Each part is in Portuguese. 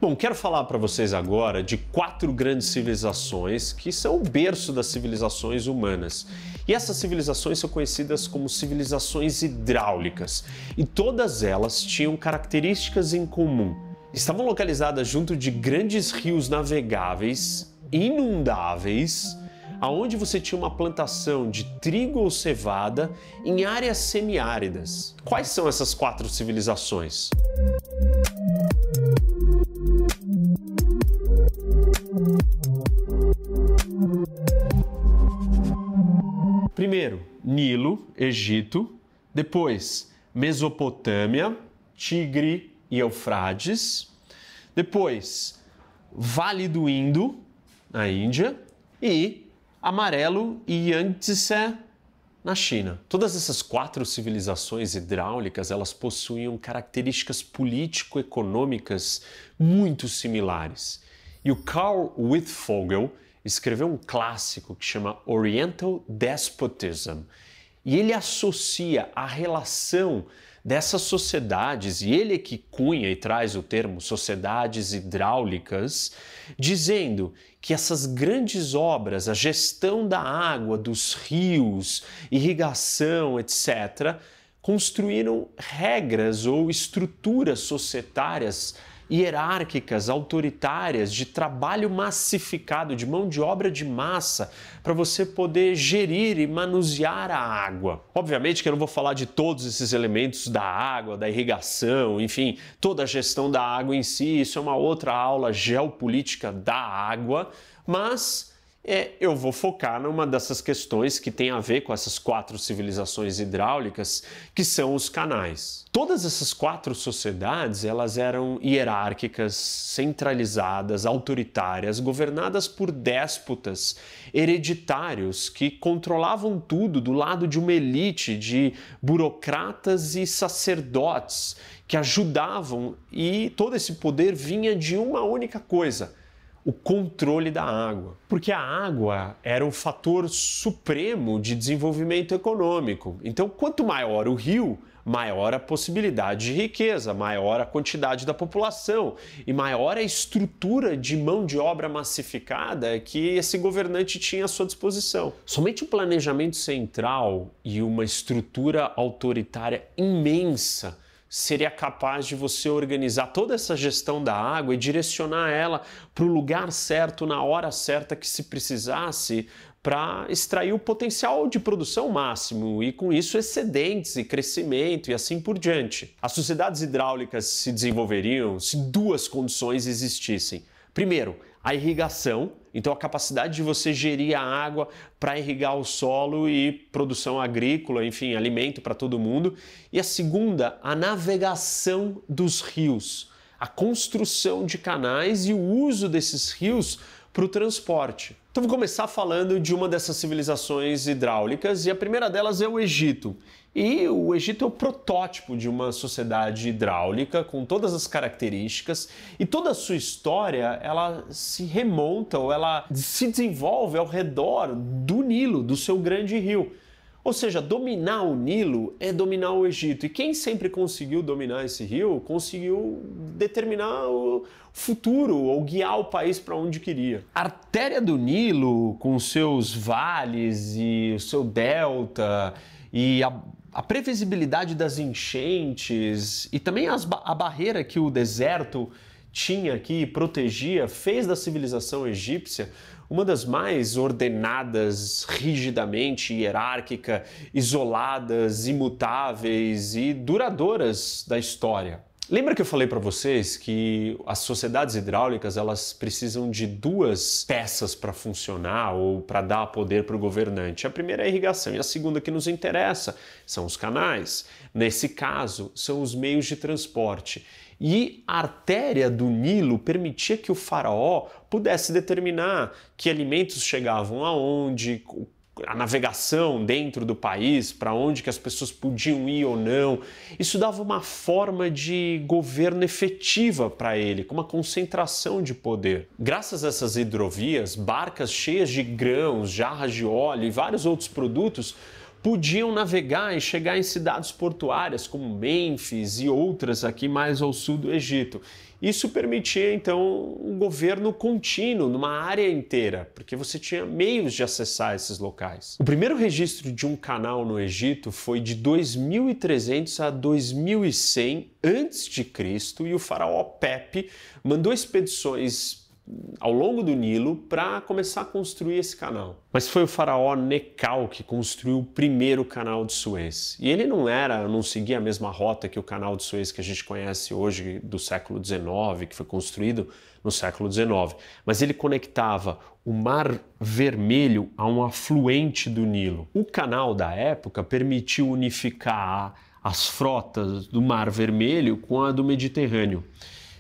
Bom, quero falar para vocês agora de 4 grandes civilizações que são o berço das civilizações humanas. E essas civilizações são conhecidas como civilizações hidráulicas. E todas elas tinham características em comum. Estavam localizadas junto de grandes rios navegáveis, inundáveis, aonde você tinha uma plantação de trigo ou cevada em áreas semiáridas. Quais são essas 4 civilizações? Primeiro, Nilo, Egito, depois Mesopotâmia, Tigre e Eufrates, depois Vale do Indo, na Índia, e Amarelo e Yangtze, na China. Todas essas 4 civilizações hidráulicas, elas possuíam características político-econômicas muito similares. E o Carl Wittfogel escreveu um clássico que chama Oriental Despotism. E ele associa a relação dessas sociedades, e ele é que cunha e traz o termo sociedades hidráulicas, dizendo que essas grandes obras, a gestão da água, dos rios, irrigação, etc., construíram regras ou estruturas societárias hierárquicas, autoritárias, de trabalho massificado, de mão de obra de massa, para você poder gerir e manusear a água. Obviamente que eu não vou falar de todos esses elementos da água, da irrigação, enfim, toda a gestão da água em si, isso é uma outra aula geopolítica da água, mas eu vou focar numa dessas questões que tem a ver com essas 4 civilizações hidráulicas, que são os canais. Todas essas 4 sociedades, elas eram hierárquicas, centralizadas, autoritárias, governadas por déspotas hereditários que controlavam tudo do lado de uma elite de burocratas e sacerdotes que ajudavam, e todo esse poder vinha de uma única coisa: o controle da água. Porque a água era o fator supremo de desenvolvimento econômico. Então, quanto maior o rio, maior a possibilidade de riqueza, maior a quantidade da população e maior a estrutura de mão de obra massificada que esse governante tinha à sua disposição. Somente o planejamento central e uma estrutura autoritária imensa seria capaz de você organizar toda essa gestão da água e direcionar ela para o lugar certo, na hora certa que se precisasse, para extrair o potencial de produção máximo e, com isso, excedentes e crescimento e assim por diante. As sociedades hidráulicas se desenvolveriam se 2 condições existissem. Primeiro, a irrigação, então a capacidade de você gerir a água para irrigar o solo e produção agrícola, enfim, alimento para todo mundo. E a segunda, a navegação dos rios, a construção de canais e o uso desses rios para o transporte. Então vou começar falando de uma dessas civilizações hidráulicas, e a primeira delas é o Egito. E o Egito é o protótipo de uma sociedade hidráulica com todas as características, e toda a sua história ela se remonta ou ela se desenvolve ao redor do Nilo, do seu grande rio. Ou seja, dominar o Nilo é dominar o Egito. E quem sempre conseguiu dominar esse rio, conseguiu determinar o futuro ou guiar o país para onde queria. A artéria do Nilo, com seus vales e o seu delta e a previsibilidade das enchentes e também a barreira que o deserto tinha aqui, protegia, fez da civilização egípcia uma das mais ordenadas, rigidamente hierárquica, isoladas, imutáveis e duradouras da história. Lembra que eu falei para vocês que as sociedades hidráulicas elas precisam de 2 peças para funcionar ou para dar poder para o governante? A primeira é a irrigação e a segunda que nos interessa são os canais. Nesse caso, são os meios de transporte. E a artéria do Nilo permitia que o faraó pudesse determinar que alimentos chegavam aonde, a navegação dentro do país, para onde que as pessoas podiam ir ou não. Isso dava uma forma de governo efetiva para ele, com uma concentração de poder. Graças a essas hidrovias, barcas cheias de grãos, jarras de óleo e vários outros produtos podiam navegar e chegar em cidades portuárias como Mênfis e outras aqui mais ao sul do Egito. Isso permitia, então, um governo contínuo numa área inteira, porque você tinha meios de acessar esses locais. O primeiro registro de um canal no Egito foi de 2300 a 2100 a.C. e o faraó Pepi mandou expedições ao longo do Nilo para começar a construir esse canal. Mas foi o faraó Necau que construiu o primeiro canal de Suez. E ele não seguia a mesma rota que o canal de Suez que a gente conhece hoje do século XIX, que foi construído no século XIX. Mas ele conectava o Mar Vermelho a um afluente do Nilo. O canal da época permitiu unificar as frotas do Mar Vermelho com a do Mediterrâneo.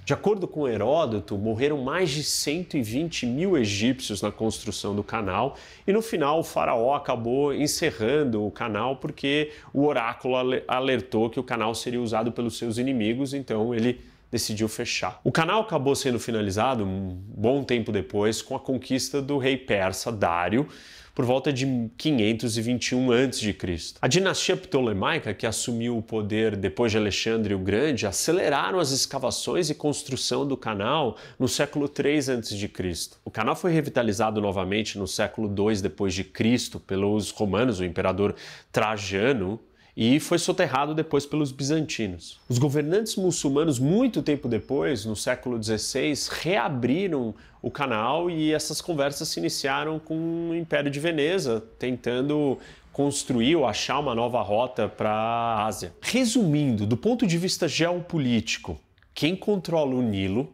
De acordo com Heródoto, morreram mais de 120 mil egípcios na construção do canal e no final o faraó acabou encerrando o canal porque o oráculo alertou que o canal seria usado pelos seus inimigos, então ele decidiu fechar. O canal acabou sendo finalizado um bom tempo depois com a conquista do rei persa Dário, por volta de 521 a.C. A dinastia ptolemaica, que assumiu o poder depois de Alexandre o Grande, aceleraram as escavações e construção do canal no século III a.C. O canal foi revitalizado novamente no século II d.C. pelos romanos, o imperador Trajano, e foi soterrado depois pelos bizantinos. Os governantes muçulmanos, muito tempo depois, no século XVI, reabriram o canal e essas conversas se iniciaram com o Império de Veneza, tentando construir ou achar uma nova rota para a Ásia. Resumindo, do ponto de vista geopolítico, quem controla o Nilo,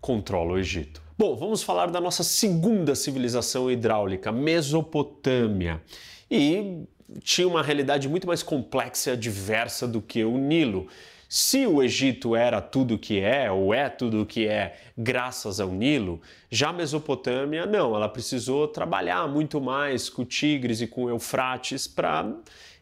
controla o Egito. Bom, vamos falar da nossa segunda civilização hidráulica, Mesopotâmia. E tinha uma realidade muito mais complexa e diversa do que o Nilo. Se o Egito era tudo o que é, ou é tudo o que é, graças ao Nilo, já a Mesopotâmia não, ela precisou trabalhar muito mais com o Tigres e com o Eufrates para,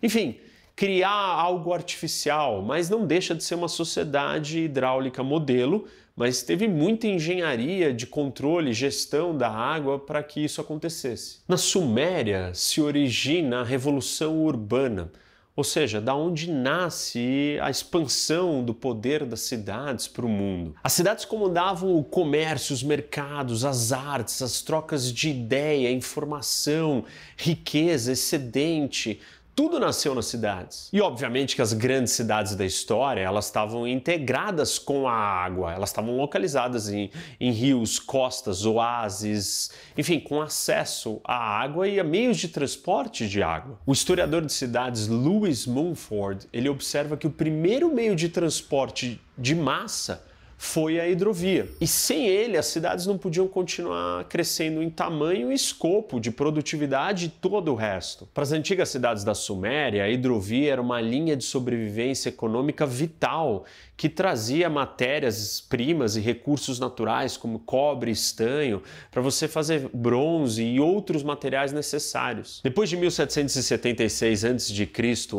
enfim, criar algo artificial, mas não deixa de ser uma sociedade hidráulica modelo, mas teve muita engenharia de controle e gestão da água para que isso acontecesse. Na Suméria se origina a Revolução Urbana, ou seja, da onde nasce a expansão do poder das cidades para o mundo. As cidades comandavam o comércio, os mercados, as artes, as trocas de ideia, informação, riqueza, excedente. Tudo nasceu nas cidades. E obviamente que as grandes cidades da história, elas estavam integradas com a água, elas estavam localizadas em rios, costas, oásis, enfim, com acesso à água e a meios de transporte de água. O historiador de cidades Lewis Mumford, ele observa que o primeiro meio de transporte de massa foi a hidrovia. E sem ele, as cidades não podiam continuar crescendo em tamanho e escopo de produtividade e todo o resto. Para as antigas cidades da Suméria, a hidrovia era uma linha de sobrevivência econômica vital que trazia matérias-primas e recursos naturais como cobre e estanho para você fazer bronze e outros materiais necessários. Depois de 1776 a.C.,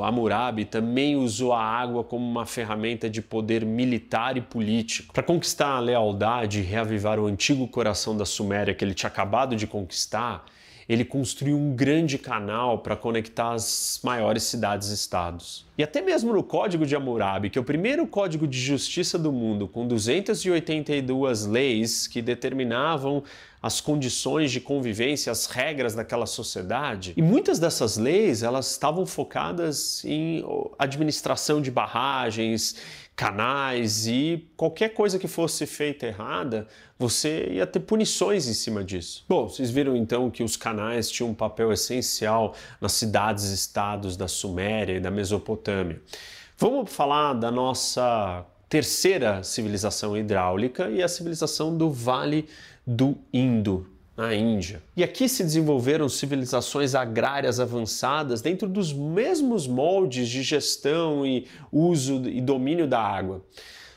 Hammurabi também usou a água como uma ferramenta de poder militar e político. Para conquistar a lealdade e reavivar o antigo coração da Suméria que ele tinha acabado de conquistar, ele construiu um grande canal para conectar as maiores cidades-estados. E até mesmo no Código de Hammurabi, que é o primeiro código de justiça do mundo, com 282 leis que determinavam as condições de convivência, as regras daquela sociedade. E muitas dessas leis, elas estavam focadas em administração de barragens, canais e qualquer coisa que fosse feita errada, você ia ter punições em cima disso. Bom, vocês viram então que os canais tinham um papel essencial nas cidades-estados da Suméria e da Mesopotâmia. Vamos falar da nossa terceira civilização hidráulica e a civilização do Vale do Indo, na Índia. E aqui se desenvolveram civilizações agrárias avançadas dentro dos mesmos moldes de gestão e uso e domínio da água.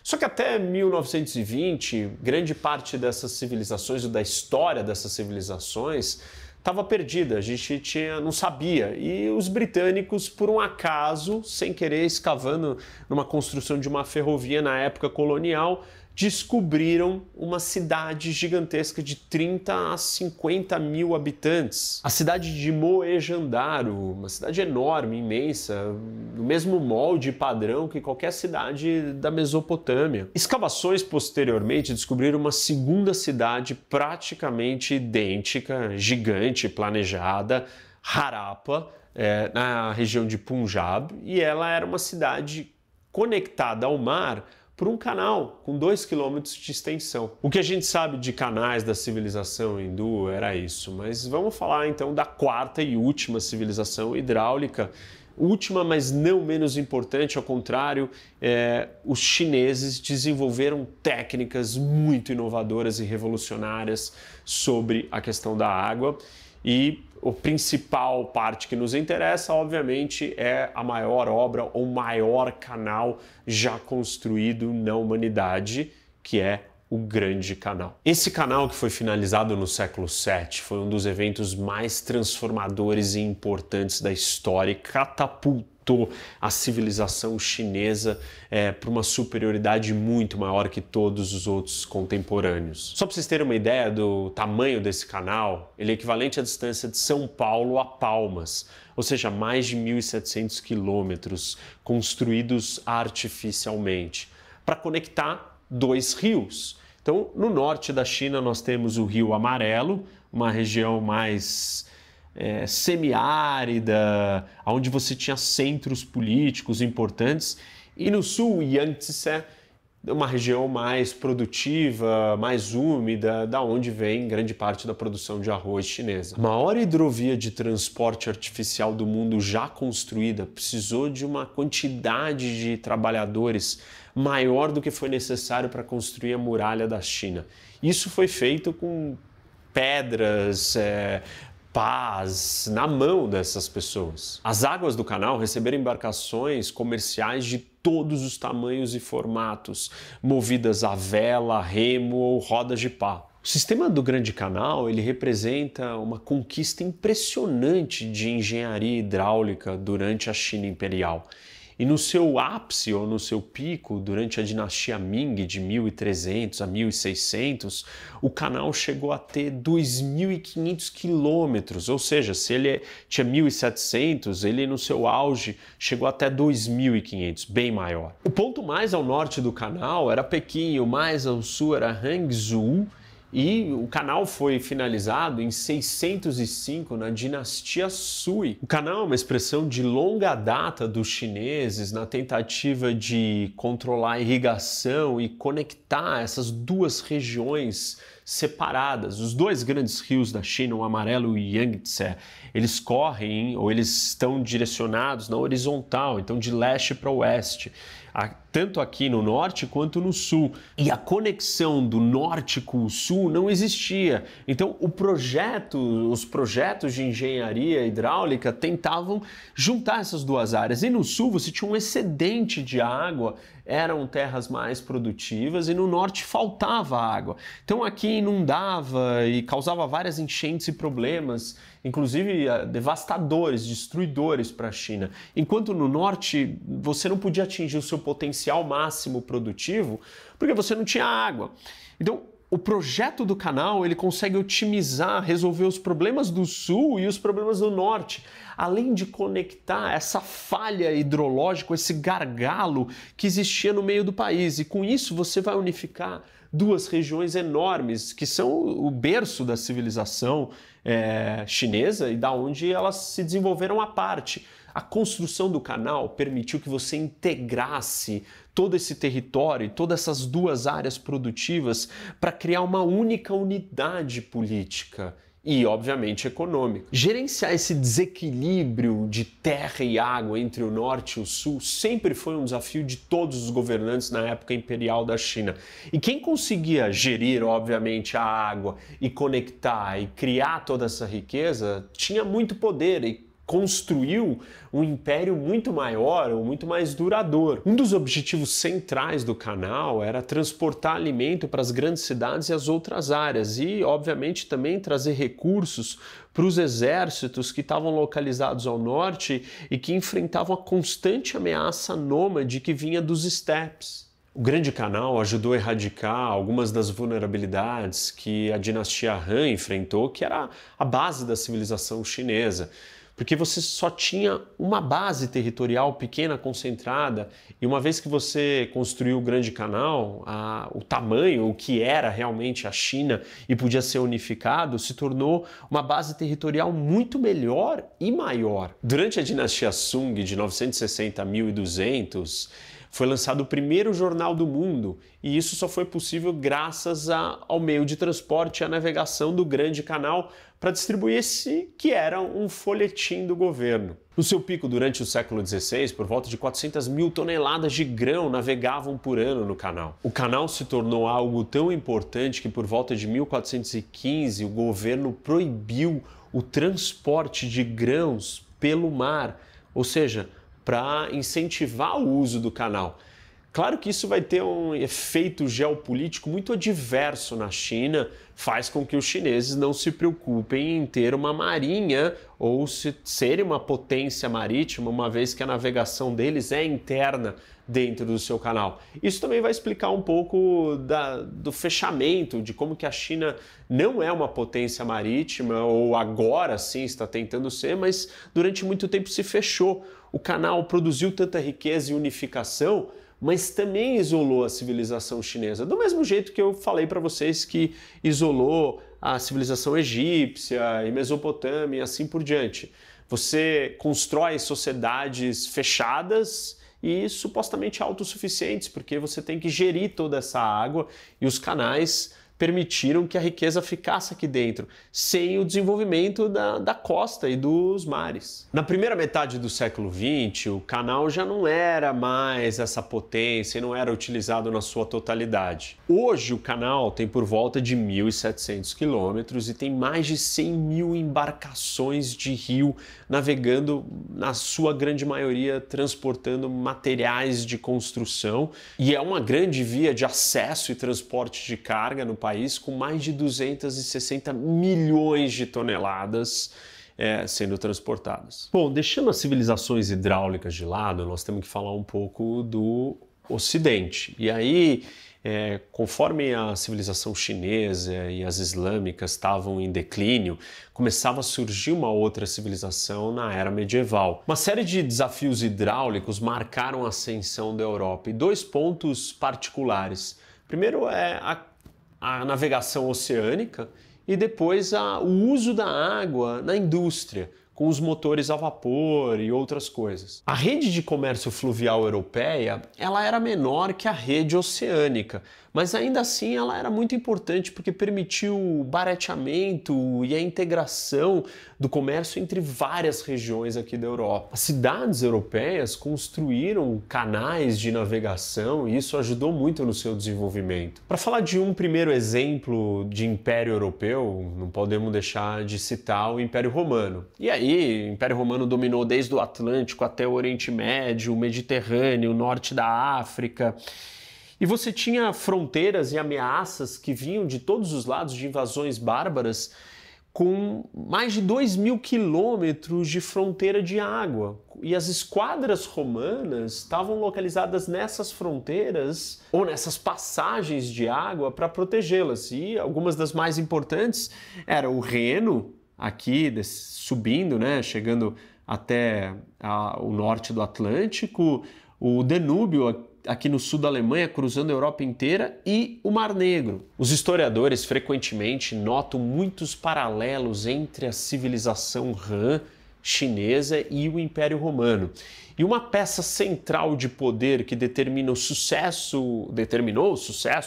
Só que até 1920, grande parte dessas civilizações, ou da história dessas civilizações, estava perdida, a gente não sabia. E os britânicos, por um acaso, sem querer, escavando numa construção de uma ferrovia na época colonial, descobriram uma cidade gigantesca de 30 a 50 mil habitantes. A cidade de Mohenjo-Daro, uma cidade enorme, imensa, no mesmo molde e padrão que qualquer cidade da Mesopotâmia. Escavações posteriormente descobriram uma segunda cidade praticamente idêntica, gigante, planejada, Harappa, na região de Punjab, e ela era uma cidade conectada ao mar por um canal com 2 quilômetros de extensão. O que a gente sabe de canais da civilização hindu era isso, mas vamos falar então da quarta e última civilização hidráulica. Última, mas não menos importante, ao contrário, os chineses desenvolveram técnicas muito inovadoras e revolucionárias sobre a questão da água. E a principal parte que nos interessa, obviamente, é a maior obra ou maior canal já construído na humanidade, que é o Grande Canal. Esse canal, que foi finalizado no século VII, foi um dos eventos mais transformadores e importantes da história e catapultou a civilização chinesa para uma superioridade muito maior que todos os outros contemporâneos. Só para vocês terem uma ideia do tamanho desse canal, ele é equivalente à distância de São Paulo a Palmas, ou seja, mais de 1.700 quilômetros construídos artificialmente, para conectar 2 rios. Então, no norte da China nós temos o Rio Amarelo, uma região mais semiárida, onde você tinha centros políticos importantes, e no sul o Yangtze, uma região mais produtiva, mais úmida, da onde vem grande parte da produção de arroz chinesa. A maior hidrovia de transporte artificial do mundo já construída precisou de uma quantidade de trabalhadores maior do que foi necessário para construir a muralha da China. Isso foi feito com pedras, pás na mão dessas pessoas. As águas do canal receberam embarcações comerciais de todos os tamanhos e formatos, movidas a vela, remo ou rodas de pá. O sistema do Grande Canal, ele representa uma conquista impressionante de engenharia hidráulica durante a China Imperial. E no seu ápice ou no seu pico, durante a dinastia Ming, de 1300 a 1600, o canal chegou a ter 2.500 quilômetros, ou seja, se ele tinha 1.700, ele no seu auge chegou até 2.500, bem maior. O ponto mais ao norte do canal era Pequim, o mais ao sul era Hangzhou, e o canal foi finalizado em 605, na dinastia Sui. O canal é uma expressão de longa data dos chineses na tentativa de controlar a irrigação e conectar essas duas regiões separadas. Os 2 grandes rios da China, o Amarelo e o Yangtze, eles correm ou eles estão direcionados na horizontal, então de leste para oeste, tanto aqui no norte quanto no sul. E a conexão do norte com o sul não existia. Então os projetos de engenharia hidráulica tentavam juntar essas duas áreas. E no sul você tinha um excedente de água, eram terras mais produtivas, e no norte faltava água. Então aqui inundava e causava várias enchentes e problemas, inclusive devastadores, destruidores para a China. Enquanto no norte você não podia atingir o seu potencial máximo produtivo porque você não tinha água. Então o projeto do canal, ele consegue otimizar, resolver os problemas do sul e os problemas do norte, além de conectar essa falha hidrológica, esse gargalo que existia no meio do país. E com isso você vai unificar 2 regiões enormes, que são o berço da civilização chinesa e da onde elas se desenvolveram à parte. A construção do canal permitiu que você integrasse todo esse território, todas essas 2 áreas produtivas para criar uma única unidade política e, obviamente, econômica. Gerenciar esse desequilíbrio de terra e água entre o norte e o sul sempre foi um desafio de todos os governantes na época imperial da China. E quem conseguia gerir, obviamente, a água e conectar e criar toda essa riqueza tinha muito poder e construiu um império muito maior ou muito mais duradouro. Um dos objetivos centrais do canal era transportar alimento para as grandes cidades e as outras áreas e, obviamente, também trazer recursos para os exércitos que estavam localizados ao norte e que enfrentavam a constante ameaça nômade que vinha dos estepes. O Grande Canal ajudou a erradicar algumas das vulnerabilidades que a dinastia Han enfrentou, que era a base da civilização chinesa. Porque você só tinha uma base territorial pequena, concentrada, e uma vez que você construiu o Grande Canal, o tamanho, o que era realmente a China e podia ser unificado, se tornou uma base territorial muito melhor e maior. Durante a dinastia Sung, de 960 a 1200, foi lançado o primeiro jornal do mundo, e isso só foi possível graças ao meio de transporte e à navegação do Grande Canal para distribuir esse que era um folhetim do governo. No seu pico durante o século XVI, por volta de 400 mil toneladas de grão navegavam por ano no canal. O canal se tornou algo tão importante que por volta de 1415 o governo proibiu o transporte de grãos pelo mar, ou seja, para incentivar o uso do canal. Claro que isso vai ter um efeito geopolítico muito adverso na China, faz com que os chineses não se preocupem em ter uma marinha ou serem uma potência marítima, uma vez que a navegação deles é interna dentro do seu canal. Isso também vai explicar um pouco do fechamento, de como que a China não é uma potência marítima, ou agora sim está tentando ser, mas durante muito tempo se fechou. O canal produziu tanta riqueza e unificação, mas também isolou a civilização chinesa, do mesmo jeito que eu falei para vocês que isolou a civilização egípcia e Mesopotâmia e assim por diante. Você constrói sociedades fechadas e supostamente autossuficientes, porque você tem que gerir toda essa água e os canais permitiram que a riqueza ficasse aqui dentro, sem o desenvolvimento da costa e dos mares. Na primeira metade do século XX, o canal já não era mais essa potência e não era utilizado na sua totalidade. Hoje, o canal tem por volta de 1.700 quilômetros e tem mais de 100 mil embarcações de rio navegando, na sua grande maioria, transportando materiais de construção, e é uma grande via de acesso e transporte de carga no país, com mais de 260 milhões de toneladas sendo transportadas. Bom, deixando as civilizações hidráulicas de lado, nós temos que falar um pouco do Ocidente. E aí, conforme a civilização chinesa e as islâmicas estavam em declínio, começava a surgir uma outra civilização na era medieval. Uma série de desafios hidráulicos marcaram a ascensão da Europa, e dois pontos particulares. Primeiro é a navegação oceânica e depois o uso da água na indústria, com os motores a vapor e outras coisas. A rede de comércio fluvial europeia, ela era menor que a rede oceânica, mas ainda assim ela era muito importante porque permitiu o barateamento e a integração do comércio entre várias regiões aqui da Europa. As cidades europeias construíram canais de navegação e isso ajudou muito no seu desenvolvimento. Para falar de um primeiro exemplo de Império Europeu, não podemos deixar de citar o Império Romano. E aí, o Império Romano dominou desde o Atlântico até o Oriente Médio, o Mediterrâneo, o norte da África. E você tinha fronteiras e ameaças que vinham de todos os lados de invasões bárbaras, com mais de 2.000 quilômetros de fronteira de água. E as esquadras romanas estavam localizadas nessas fronteiras ou nessas passagens de água para protegê-las. E algumas das mais importantes era o Reno, aqui subindo, né, chegando até o norte do Atlântico, o Danúbio aqui no sul da Alemanha, cruzando a Europa inteira, e o Mar Negro. Os historiadores frequentemente notam muitos paralelos entre a civilização Han chinesa e o Império Romano. E uma peça central de poder que determinou o sucesso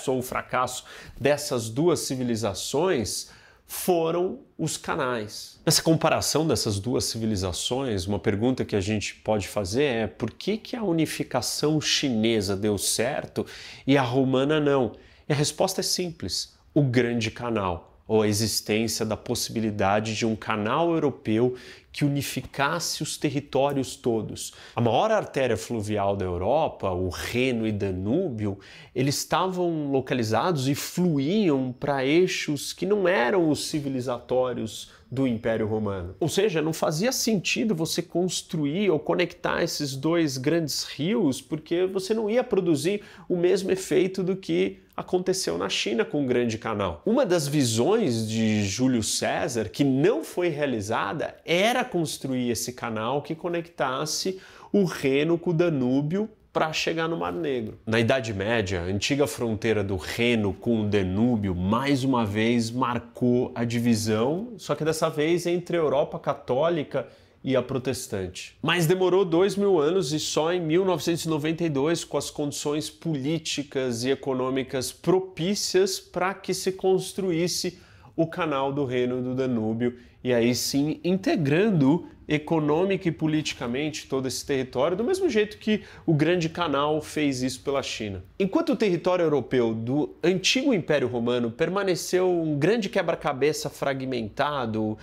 ou o fracasso dessas duas civilizações foram os canais. Nessa comparação dessas duas civilizações, uma pergunta que a gente pode fazer é por que a unificação chinesa deu certo e a romana não? E a resposta é simples: o Grande Canal, ou a existência da possibilidade de um canal europeu que unificasse os territórios todos. A maior artéria fluvial da Europa, o Reno e Danúbio, eles estavam localizados e fluíam para eixos que não eram os civilizatórios do Império Romano. Ou seja, não fazia sentido você construir ou conectar esses dois grandes rios, porque você não ia produzir o mesmo efeito do que aconteceu na China com o Grande Canal. Uma das visões de Júlio César, que não foi realizada, era construir esse canal que conectasse o Reno com o Danúbio para chegar no Mar Negro. Na Idade Média, a antiga fronteira do Reno com o Danúbio mais uma vez marcou a divisão, só que dessa vez entre a Europa católica e a protestante. Mas demorou 2000 anos e só em 1992, com as condições políticas e econômicas propícias para que se construísse o canal do Reno e do Danúbio, e aí sim integrando econômica e politicamente todo esse território, do mesmo jeito que o Grande Canal fez isso pela China. Enquanto o território europeu do antigo Império Romano permaneceu um grande quebra-cabeça fragmentado,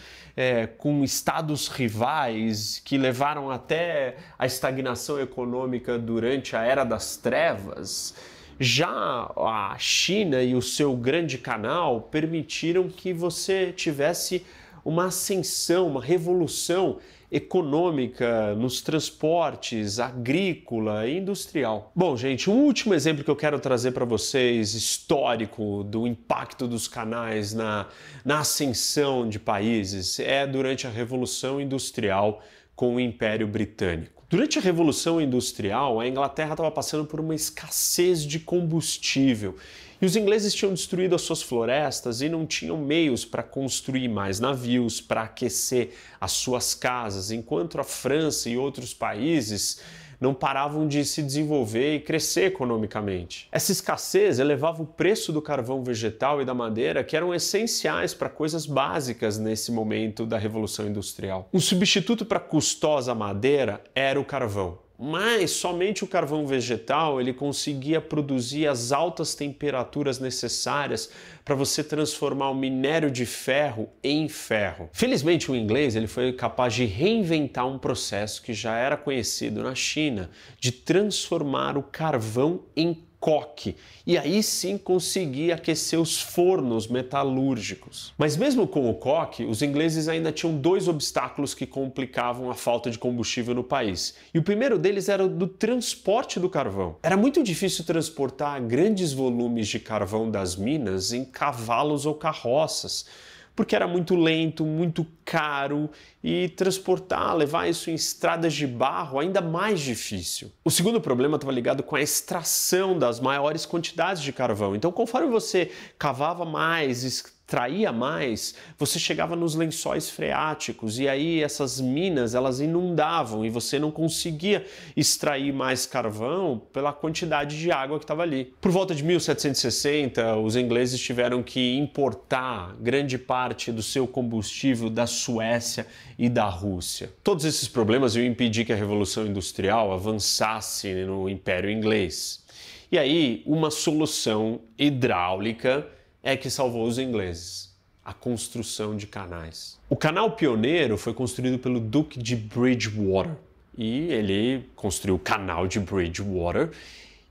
com estados rivais que levaram até a estagnação econômica durante a Era das Trevas, já a China e o seu Grande Canal permitiram que você tivesse uma ascensão, uma revolução econômica nos transportes, agrícola e industrial. Bom, gente, um último exemplo que eu quero trazer para vocês, histórico, do impacto dos canais na ascensão de países, é durante a Revolução Industrial com o Império Britânico. Durante a Revolução Industrial, a Inglaterra estava passando por uma escassez de combustível e os ingleses tinham destruído as suas florestas e não tinham meios para construir mais navios, para aquecer as suas casas, enquanto a França e outros países não paravam de se desenvolver e crescer economicamente. Essa escassez elevava o preço do carvão vegetal e da madeira, que eram essenciais para coisas básicas nesse momento da Revolução Industrial. Um substituto para a custosa madeira era o carvão. Mas somente o carvão vegetal ele conseguia produzir as altas temperaturas necessárias para você transformar o minério de ferro em ferro. Felizmente o inglês ele foi capaz de reinventar um processo que já era conhecido na China, de transformar o carvão em coque, e aí sim conseguir aquecer os fornos metalúrgicos. Mas mesmo com o coque, os ingleses ainda tinham dois obstáculos que complicavam a falta de combustível no país. E o primeiro deles era o do transporte do carvão. Era muito difícil transportar grandes volumes de carvão das minas em cavalos ou carroças, porque era muito lento, muito caro e transportar, levar isso em estradas de barro ainda mais difícil. O segundo problema estava ligado com a extração das maiores quantidades de carvão. Então, conforme você cavava mais, extraía mais, você chegava nos lençóis freáticos e aí essas minas elas inundavam e você não conseguia extrair mais carvão pela quantidade de água que estava ali. Por volta de 1760, os ingleses tiveram que importar grande parte do seu combustível da Suécia e da Rússia. Todos esses problemas iam impedir que a Revolução Industrial avançasse no Império Inglês. E aí, uma solução hidráulica é que salvou os ingleses: a construção de canais. O canal pioneiro foi construído pelo Duque de Bridgewater e ele construiu o canal de Bridgewater.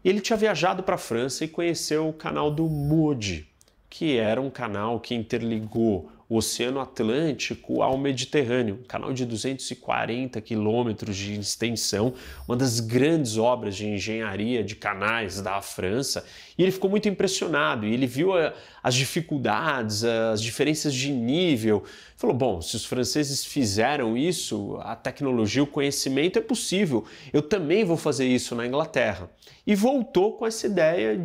E ele tinha viajado para a França e conheceu o canal do Moody, que era um canal que interligou o Oceano Atlântico ao Mediterrâneo, um canal de 240 quilômetros de extensão, uma das grandes obras de engenharia de canais da França, e ele ficou muito impressionado, e ele viu as dificuldades, as diferenças de nível, falou, bom, se os franceses fizeram isso, a tecnologia, o conhecimento é possível, eu também vou fazer isso na Inglaterra. E voltou com essa ideia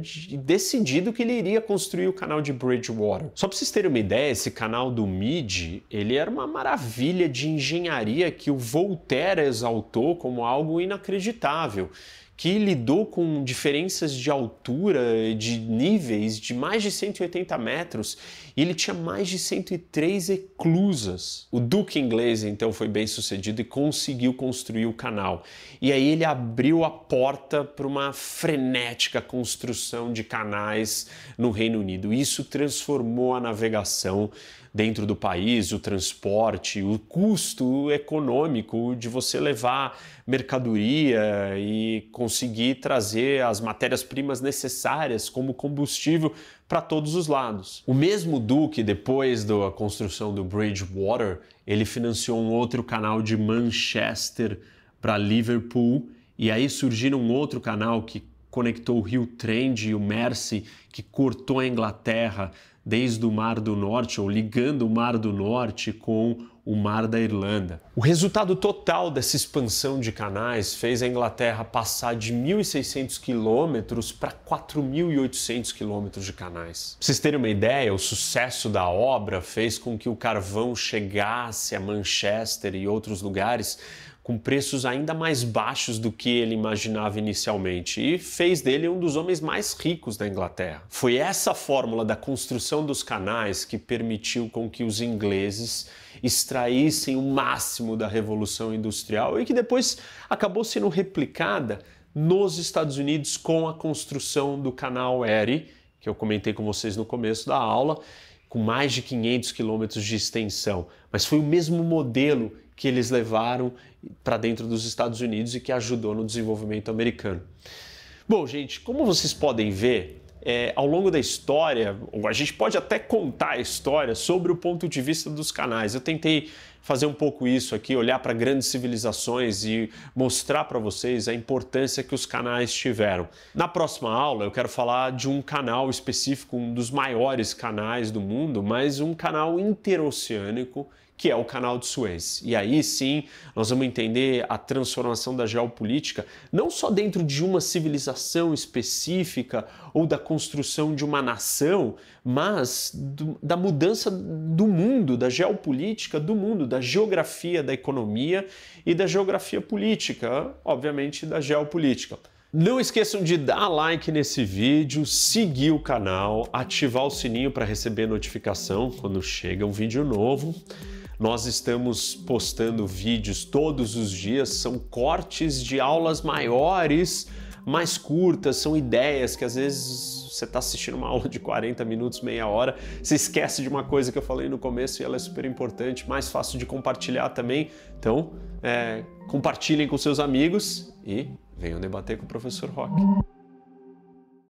decidido que ele iria construir o canal de Bridgewater. Só para vocês terem uma ideia, esse canal do Meade, ele era uma maravilha de engenharia que o Voltaire exaltou como algo inacreditável, que lidou com diferenças de altura, de níveis de mais de 180 metros, e ele tinha mais de 103 eclusas. O duque inglês, então, foi bem sucedido e conseguiu construir o canal. E aí ele abriu a porta para uma frenética construção de canais no Reino Unido. Isso transformou a navegação dentro do país, o transporte, o custo econômico de você levar mercadoria e conseguir trazer as matérias-primas necessárias como combustível para todos os lados. O mesmo duque, depois da construção do Bridgewater, ele financiou um outro canal de Manchester para Liverpool, e aí surgiram um outro canal que conectou o rio Trent e o Mersey, que cortou a Inglaterra desde o Mar do Norte, ou ligando o Mar do Norte com o Mar da Irlanda. O resultado total dessa expansão de canais fez a Inglaterra passar de 1.600 quilômetros para 4.800 quilômetros de canais. Pra vocês terem uma ideia, o sucesso da obra fez com que o carvão chegasse a Manchester e outros lugares com preços ainda mais baixos do que ele imaginava inicialmente, e fez dele um dos homens mais ricos da Inglaterra. Foi essa fórmula da construção dos canais que permitiu com que os ingleses extraíssem o máximo da Revolução Industrial e que depois acabou sendo replicada nos Estados Unidos com a construção do canal Erie, que eu comentei com vocês no começo da aula, com mais de 500 quilômetros de extensão. Mas foi o mesmo modelo que eles levaram para dentro dos Estados Unidos e que ajudou no desenvolvimento americano. Bom, gente, como vocês podem ver, ao longo da história, a gente pode até contar a história sobre o ponto de vista dos canais. Eu tentei fazer um pouco isso aqui, olhar para grandes civilizações e mostrar para vocês a importância que os canais tiveram. Na próxima aula eu quero falar de um canal específico, um dos maiores canais do mundo, mas um canal interoceânico, que é o Canal de Suez. E aí sim, nós vamos entender a transformação da geopolítica, não só dentro de uma civilização específica ou da construção de uma nação, mas da mudança do mundo, da geopolítica do mundo, da geografia da economia e da geografia política, obviamente da geopolítica. Não esqueçam de dar like nesse vídeo, seguir o canal, ativar o sininho para receber notificação quando chega um vídeo novo. Nós estamos postando vídeos todos os dias, são cortes de aulas maiores, mais curtas, são ideias que às vezes você está assistindo uma aula de 40 minutos, meia hora, você esquece de uma coisa que eu falei no começo e ela é super importante, mais fácil de compartilhar também. Então, compartilhem com seus amigos e venham debater com o professor Roque.